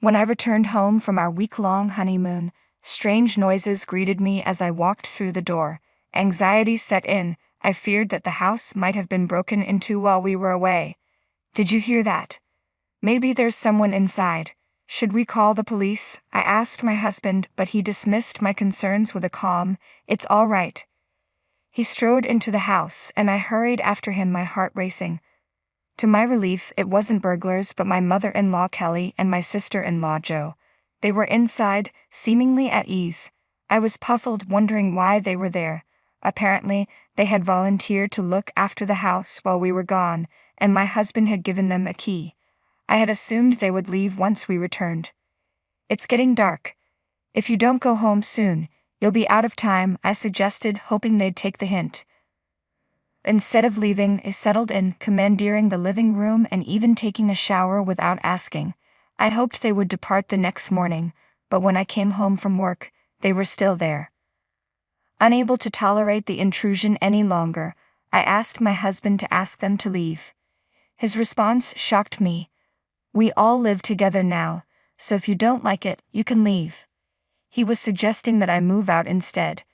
When I returned home from our week-long honeymoon, strange noises greeted me as I walked through the door. Anxiety set in. I feared that the house might have been broken into while we were away. "Did you hear that? Maybe there's someone inside. Should we call the police?" I asked my husband, but he dismissed my concerns with a calm, "It's all right." He strode into the house, and I hurried after him, my heart racing. To my relief, it wasn't burglars but my mother-in-law Kelly and my sister-in-law Jo. They were inside, seemingly at ease. I was puzzled, wondering why they were there. Apparently, they had volunteered to look after the house while we were gone, and my husband had given them a key. I had assumed they would leave once we returned. "It's getting dark. If you don't go home soon, you'll be out of time," I suggested, hoping they'd take the hint. Instead of leaving, they settled in, commandeering the living room and even taking a shower without asking. I hoped they would depart the next morning, but when I came home from work, they were still there. Unable to tolerate the intrusion any longer, I asked my husband to ask them to leave. His response shocked me. "We all live together now, so if you don't like it, you can leave." He was suggesting that I move out instead.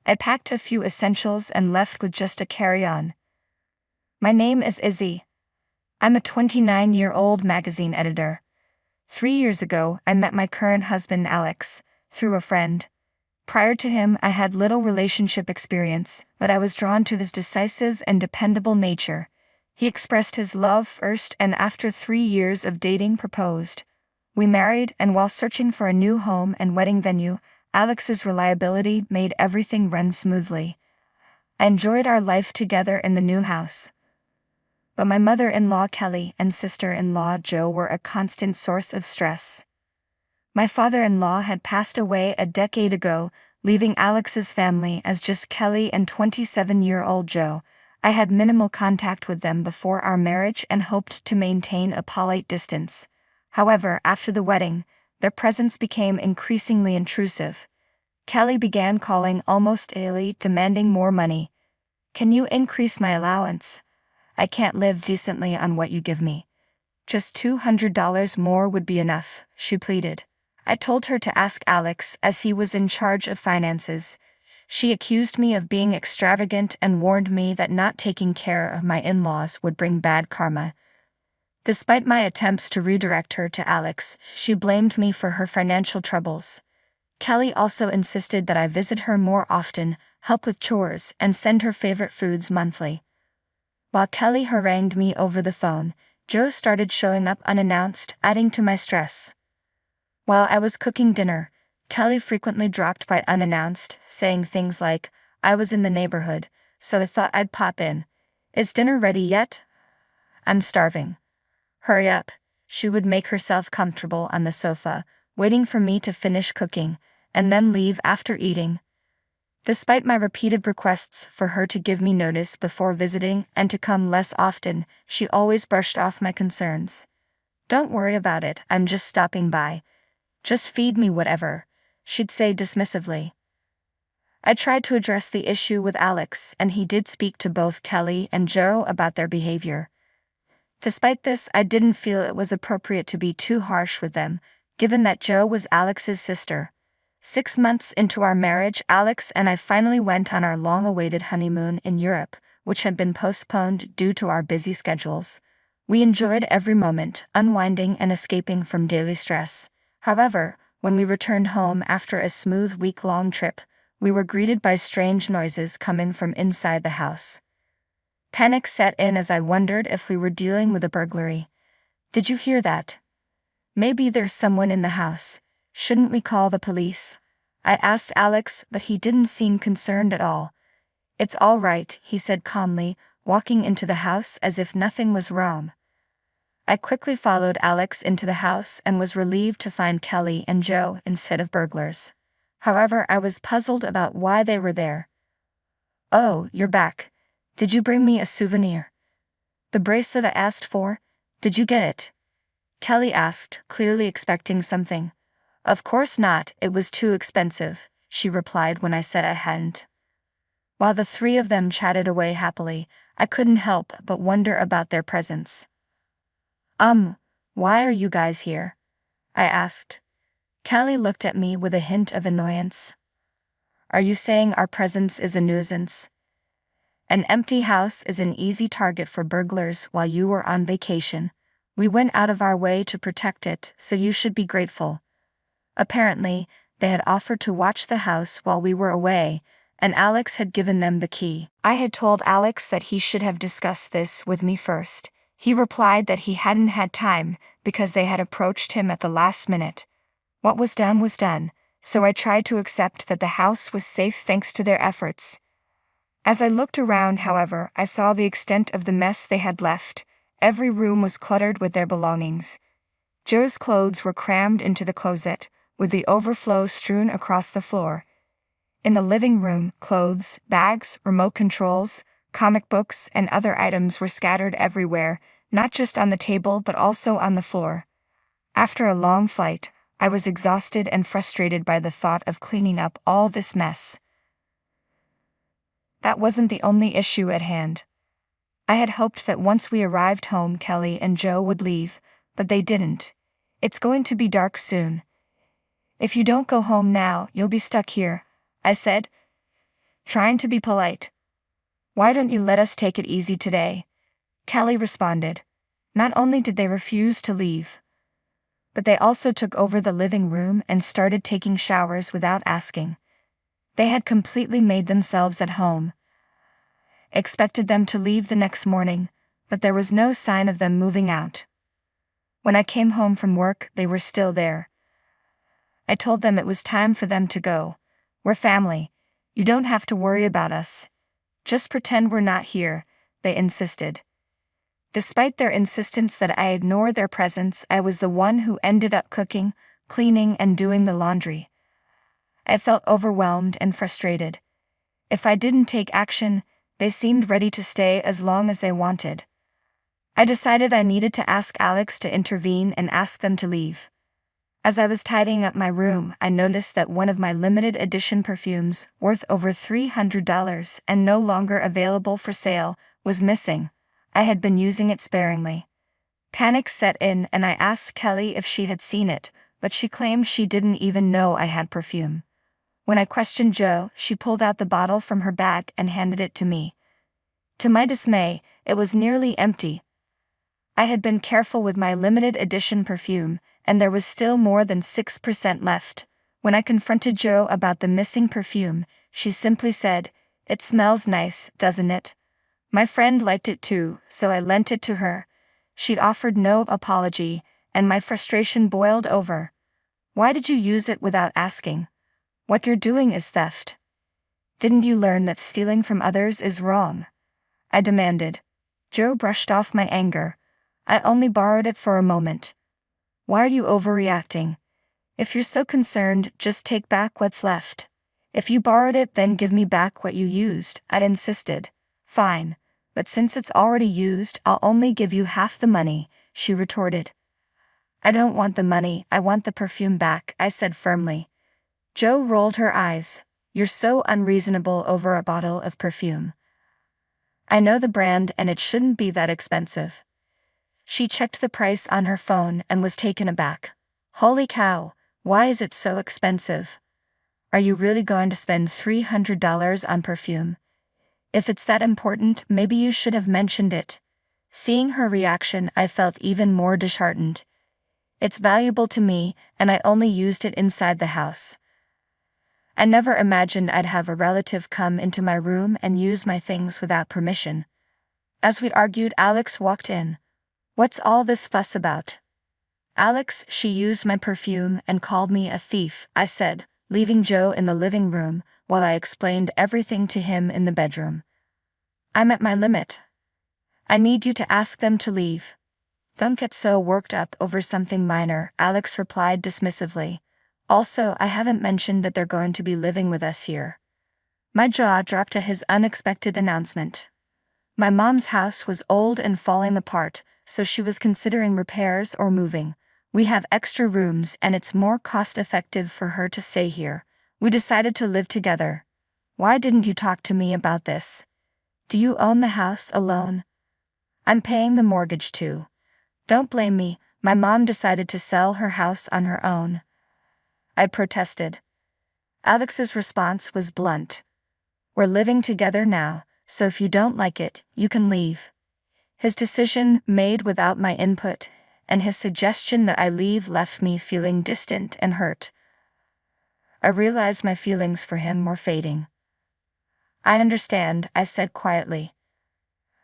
I packed a few essentials and left with just a carry-on. My name is Izzy. I'm a 29-year-old magazine editor. 3 years ago, I met my current husband Alex, through a friend. Prior to him, I had little relationship experience, but I was drawn to his decisive and dependable nature. He expressed his love first and after 3 years of dating proposed. We married, and while searching for a new home and wedding venue, Alex's reliability made everything run smoothly. I enjoyed our life together in the new house. But my mother-in-law Kelly and sister-in-law Jo were a constant source of stress. My father-in-law had passed away a decade ago, leaving Alex's family as just Kelly and 27-year-old Jo. I had minimal contact with them before our marriage and hoped to maintain a polite distance. However, after the wedding, their presence became increasingly intrusive. Kelly began calling almost daily, demanding more money. "Can you increase my allowance? I can't live decently on what you give me. Just $200 more would be enough," she pleaded. I told her to ask Alex, as he was in charge of finances. She accused me of being extravagant and warned me that not taking care of my in-laws would bring bad karma. Despite my attempts to redirect her to Alex, she blamed me for her financial troubles. Kelly also insisted that I visit her more often, help with chores, and send her favorite foods monthly. While Kelly harangued me over the phone, Jo started showing up unannounced, adding to my stress. While I was cooking dinner, Kelly frequently dropped by unannounced, saying things like, "I was in the neighborhood, so I thought I'd pop in. Is dinner ready yet? I'm starving." "Hurry up." She would make herself comfortable on the sofa, waiting for me to finish cooking, and then leave after eating. Despite my repeated requests for her to give me notice before visiting and to come less often, she always brushed off my concerns. "Don't worry about it, I'm just stopping by. Just feed me whatever," she'd say dismissively. I tried to address the issue with Alex, and he did speak to both Kelly and Jo about their behavior. Despite this, I didn't feel it was appropriate to be too harsh with them, given that Jo was Alex's sister. 6 months into our marriage, Alex and I finally went on our long-awaited honeymoon in Europe, which had been postponed due to our busy schedules. We enjoyed every moment, unwinding and escaping from daily stress. However, when we returned home after a smooth week-long trip, we were greeted by strange noises coming from inside the house. Panic set in as I wondered if we were dealing with a burglary. "Did you hear that? Maybe there's someone in the house. Shouldn't we call the police?" I asked Alex, but he didn't seem concerned at all. "It's all right," he said calmly, walking into the house as if nothing was wrong. I quickly followed Alex into the house and was relieved to find Kelly and Jo instead of burglars. However, I was puzzled about why they were there. "Oh, you're back. Did you bring me a souvenir? The bracelet I asked for? Did you get it?" Kelly asked, clearly expecting something. "Of course not, it was too expensive," she replied when I said I hadn't. While the three of them chatted away happily, I couldn't help but wonder about their presence. Why are you guys here?" I asked. Kelly looked at me with a hint of annoyance. Are you saying our presence is a nuisance? An empty house is an easy target for burglars while you were on vacation. We went out of our way to protect it, so you should be grateful. Apparently, they had offered to watch the house while we were away, and Alex had given them the key. I had told Alex that he should have discussed this with me first. He replied that he hadn't had time because they had approached him at the last minute. What was done, so I tried to accept that the house was safe thanks to their efforts. As I looked around, however, I saw the extent of the mess they had left. Every room was cluttered with their belongings. Joe's clothes were crammed into the closet, with the overflow strewn across the floor. In the living room, clothes, bags, remote controls, comic books, and other items were scattered everywhere, not just on the table but also on the floor. After a long flight, I was exhausted and frustrated by the thought of cleaning up all this mess. That wasn't the only issue at hand. I had hoped that once we arrived home, Kelly and Joe would leave, but they didn't. It's going to be dark soon. If you don't go home now, you'll be stuck here, I said, trying to be polite. Why don't you let us take it easy today? Kelly responded. Not only did they refuse to leave, but they also took over the living room and started taking showers without asking. They had completely made themselves at home. Expected them to leave the next morning, but there was no sign of them moving out. When I came home from work, they were still there. I told them it was time for them to go. We're family. You don't have to worry about us. Just pretend we're not here, they insisted. Despite their insistence that I ignore their presence, I was the one who ended up cooking, cleaning, and doing the laundry. I felt overwhelmed and frustrated. If I didn't take action, they seemed ready to stay as long as they wanted. I decided I needed to ask Alex to intervene and ask them to leave. As I was tidying up my room, I noticed that one of my limited edition perfumes, worth over $300 and no longer available for sale, was missing. I had been using it sparingly. Panic set in and I asked Kelly if she had seen it, but she claimed she didn't even know I had perfume. When I questioned Joe, she pulled out the bottle from her bag and handed it to me. To my dismay, it was nearly empty. I had been careful with my limited edition perfume, and there was still more than 6% left. When I confronted Joe about the missing perfume, she simply said, "It smells nice, doesn't it?" My friend liked it too, so I lent it to her. She'd offered no apology, and my frustration boiled over. Why did you use it without asking? What you're doing is theft. Didn't you learn that stealing from others is wrong? I demanded. Joe brushed off my anger. I only borrowed it for a moment. Why are you overreacting? If you're so concerned, just take back what's left. If you borrowed it, then give me back what you used, I insisted. Fine, but since it's already used, I'll only give you half the money, she retorted. I don't want the money, I want the perfume back, I said firmly. Joe rolled her eyes. You're so unreasonable over a bottle of perfume. I know the brand and it shouldn't be that expensive. She checked the price on her phone and was taken aback. Holy cow, why is it so expensive? Are you really going to spend $300 on perfume? If it's that important, maybe you should have mentioned it. Seeing her reaction, I felt even more disheartened. It's valuable to me, and I only used it inside the house. I never imagined I'd have a relative come into my room and use my things without permission. As we argued, Alex walked in. What's all this fuss about? Alex, she used my perfume and called me a thief, I said, leaving Joe in the living room while I explained everything to him in the bedroom. I'm at my limit. I need you to ask them to leave. Don't get so worked up over something minor, Alex replied dismissively. Also, I haven't mentioned that they're going to be living with us here. My jaw dropped at his unexpected announcement. My mom's house was old and falling apart, so she was considering repairs or moving. We have extra rooms and it's more cost-effective for her to stay here. We decided to live together. Why didn't you talk to me about this? Do you own the house alone? I'm paying the mortgage too. Don't blame me, My mom decided to sell her house on her own. I protested. Alex's response was blunt. We're living together now, so if you don't like it, you can leave. His decision, made without my input, and his suggestion that I leave left me feeling distant and hurt. I realized my feelings for him were fading. I understand, I said quietly.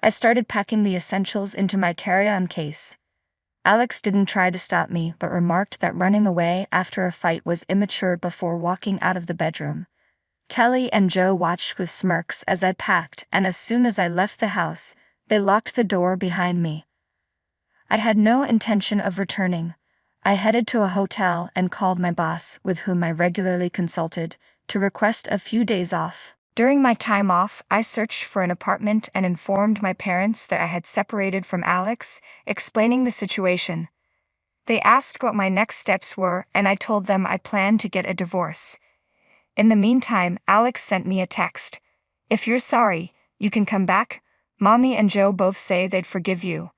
I started packing the essentials into my carry-on case. Alex didn't try to stop me but remarked that running away after a fight was immature before walking out of the bedroom. Kelly and Joe watched with smirks as I packed, and as soon as I left the house, they locked the door behind me. I had no intention of returning. I headed to a hotel and called my boss, with whom I regularly consulted, to request a few days off. During my time off, I searched for an apartment and informed my parents that I had separated from Alex, explaining the situation. They asked what my next steps were, and I told them I planned to get a divorce. In the meantime, Alex sent me a text. If you're sorry, you can come back. Mommy and Joe both say they'd forgive you.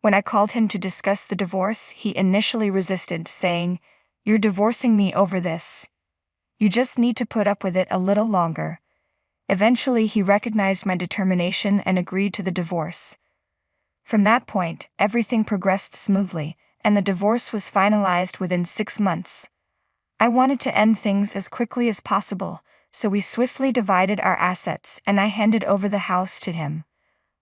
When I called him to discuss the divorce, he initially resisted, saying, "You're divorcing me over this. You just need to put up with it a little longer." Eventually, he recognized my determination and agreed to the divorce. From that point, everything progressed smoothly, and the divorce was finalized within 6 months. I wanted to end things as quickly as possible, so we swiftly divided our assets and I handed over the house to him.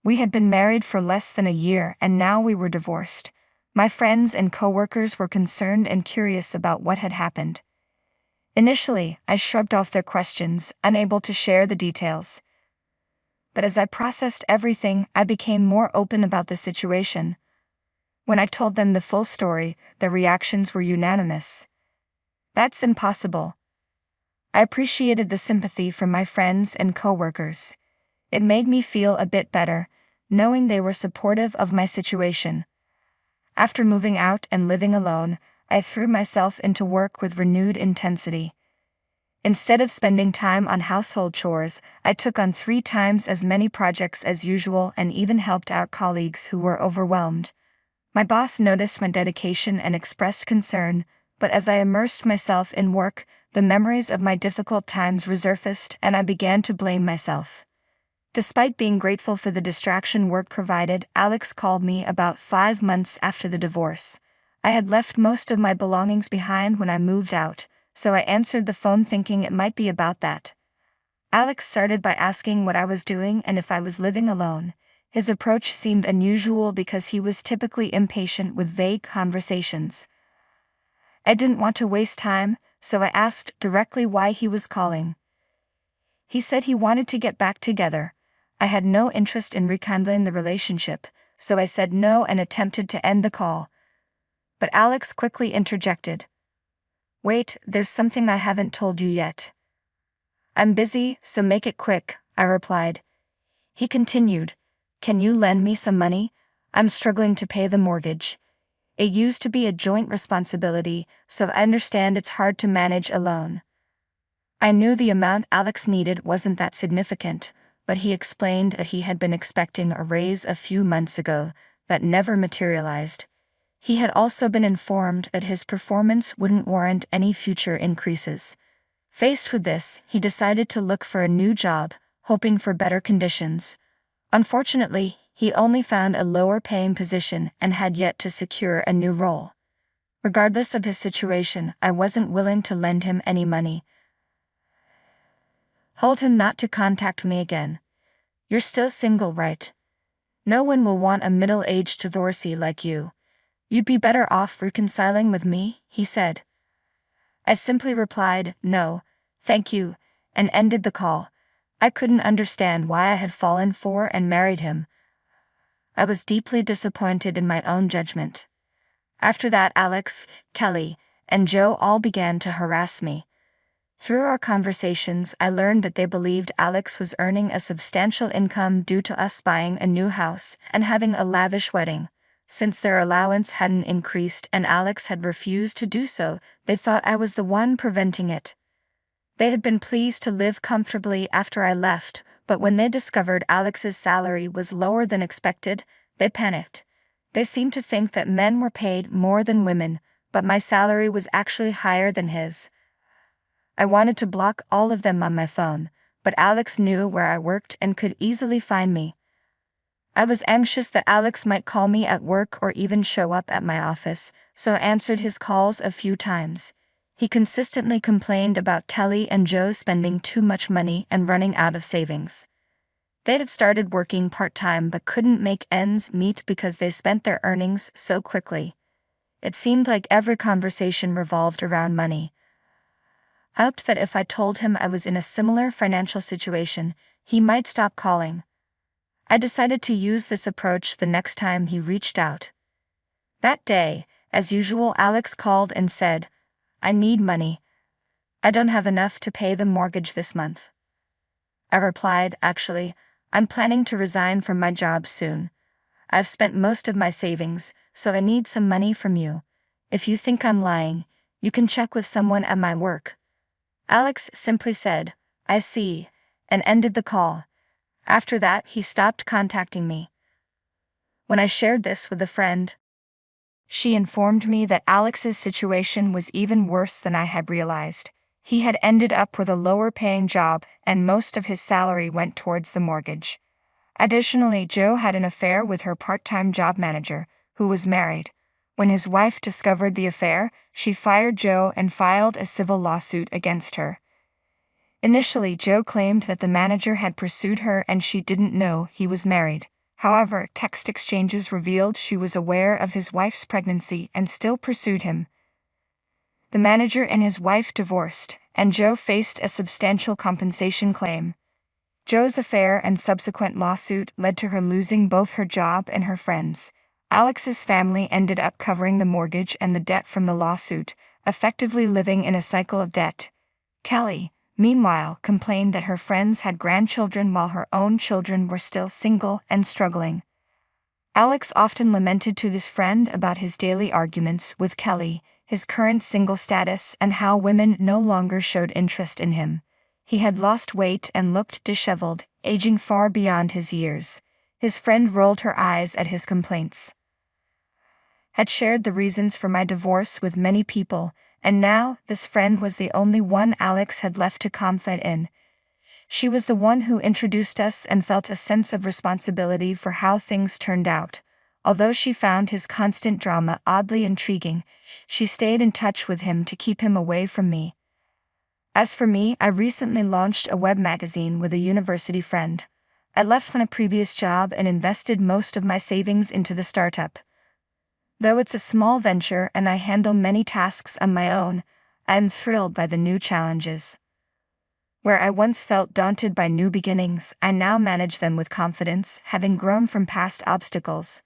We had been married for less than a year and now we were divorced. My friends and coworkers were concerned and curious about what had happened. Initially, I shrugged off their questions, unable to share the details. But as I processed everything, I became more open about the situation. When I told them the full story, their reactions were unanimous. "That's impossible." I appreciated the sympathy from my friends and coworkers. It made me feel a bit better, knowing they were supportive of my situation. After moving out and living alone, I threw myself into work with renewed intensity. Instead of spending time on household chores, I took on 3 times as many projects as usual and even helped out colleagues who were overwhelmed. My boss noticed my dedication and expressed concern, but as I immersed myself in work, the memories of my difficult times resurfaced and I began to blame myself. Despite being grateful for the distraction work provided, Alex called me about 5 months after the divorce. I had left most of my belongings behind when I moved out, so I answered the phone thinking it might be about that. Alex started by asking what I was doing and if I was living alone. His approach seemed unusual because he was typically impatient with vague conversations. I didn't want to waste time, so I asked directly why he was calling. He said he wanted to get back together. I had no interest in rekindling the relationship, so I said no and attempted to end the call. But Alex quickly interjected. "Wait, there's something I haven't told you yet." "I'm busy, so make it quick," I replied. He continued, "Can you lend me some money? I'm struggling to pay the mortgage. It used to be a joint responsibility, so I understand it's hard to manage alone." I knew the amount Alex needed wasn't that significant, but he explained that he had been expecting a raise a few months ago that never materialized. He had also been informed that his performance wouldn't warrant any future increases. Faced with this, he decided to look for a new job, hoping for better conditions. Unfortunately, he only found a lower-paying position and had yet to secure a new role. Regardless of his situation, I wasn't willing to lend him any money. Told him not to contact me again. "You're still single, right? No one will want a middle-aged divorcee like you. You'd be better off reconciling with me," he said. I simply replied, "No, thank you," and ended the call. I couldn't understand why I had fallen for and married him. I was deeply disappointed in my own judgment. After that, Alex, Kelly, and Joe all began to harass me. Through our conversations, I learned that they believed Alex was earning a substantial income due to us buying a new house and having a lavish wedding. Since their allowance hadn't increased and Alex had refused to do so, they thought I was the one preventing it. They had been pleased to live comfortably after I left, but when they discovered Alex's salary was lower than expected, they panicked. They seemed to think that men were paid more than women, but my salary was actually higher than his. I wanted to block all of them on my phone, but Alex knew where I worked and could easily find me. I was anxious that Alex might call me at work or even show up at my office, so I answered his calls a few times. He consistently complained about Kelly and Joe spending too much money and running out of savings. They had started working part-time but couldn't make ends meet because they spent their earnings so quickly. It seemed like every conversation revolved around money. I hoped that if I told him I was in a similar financial situation, he might stop calling. I decided to use this approach the next time he reached out. That day, as usual, Alex called and said, "I need money. I don't have enough to pay the mortgage this month." I replied, "Actually, I'm planning to resign from my job soon. I've spent most of my savings, so I need some money from you. If you think I'm lying, you can check with someone at my work." Alex simply said, "I see," and ended the call. After that, he stopped contacting me. When I shared this with a friend, she informed me that Alex's situation was even worse than I had realized. He had ended up with a lower-paying job, and most of his salary went towards the mortgage. Additionally, Joe had an affair with her part-time job manager, who was married. When his wife discovered the affair, she fired Joe and filed a civil lawsuit against her. Initially, Joe claimed that the manager had pursued her and she didn't know he was married. However, text exchanges revealed she was aware of his wife's pregnancy and still pursued him. The manager and his wife divorced, and Joe faced a substantial compensation claim. Joe's affair and subsequent lawsuit led to her losing both her job and her friends. Alex's family ended up covering the mortgage and the debt from the lawsuit, effectively living in a cycle of debt. Kelly, meanwhile, complained that her friends had grandchildren while her own children were still single and struggling. Alex often lamented to this friend about his daily arguments with Kelly, his current single status, and how women no longer showed interest in him. He had lost weight and looked disheveled, aging far beyond his years. His friend rolled her eyes at his complaints. Had shared the reasons for my divorce with many people, and now this friend was the only one Alex had left to confide in. She was the one who introduced us and felt a sense of responsibility for how things turned out. Although she found his constant drama oddly intriguing, she stayed in touch with him to keep him away from me. As for me, I recently launched a web magazine with a university friend. I left from a previous job and invested most of my savings into the startup. Though it's a small venture and I handle many tasks on my own, I am thrilled by the new challenges. Where I once felt daunted by new beginnings, I now manage them with confidence, having grown from past obstacles.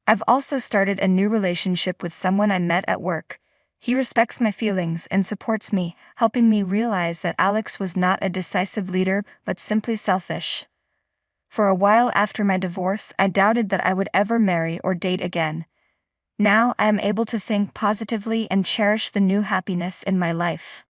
I've also started a new relationship with someone I met at work. He respects my feelings and supports me, helping me realize that Alex was not a decisive leader but simply selfish. For a while after my divorce, I doubted that I would ever marry or date again. Now I am able to think positively and cherish the new happiness in my life.